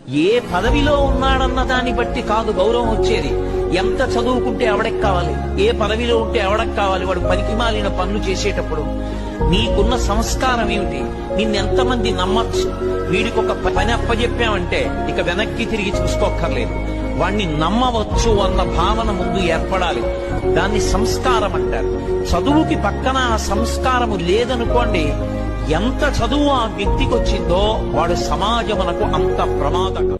ఏ పదవిలో ఉన్నాడన్న దాన్ని బట్టి కాదు గౌరవం వచ్చేది. ఎంత చదువుకుంటే ఎవడకి కావాలి, ఏ పదవిలో ఉంటే ఎవడకి కావాలి. వాడు పనికిమాలిన పనులు చేసేటప్పుడు నీకున్న సంస్కారం ఏమిటి, నిన్నెంతమంది నమ్మచ్చు. వీడికి ఒక పని అప్పజెప్పామంటే ఇక వెనక్కి తిరిగి చూసుకోక్కర్లేదు. వాణ్ణి నమ్మవచ్చు అన్న భావన ముందు ఏర్పడాలి. దాన్ని సంస్కారం అంటారు. చదువుకి పక్కన ఆ సంస్కారము లేదనుకోండి, ఎంత చదువు ఆ వ్యక్తికి వచ్చిందో వాడు సమాజమునకు అంత ప్రమాదకం.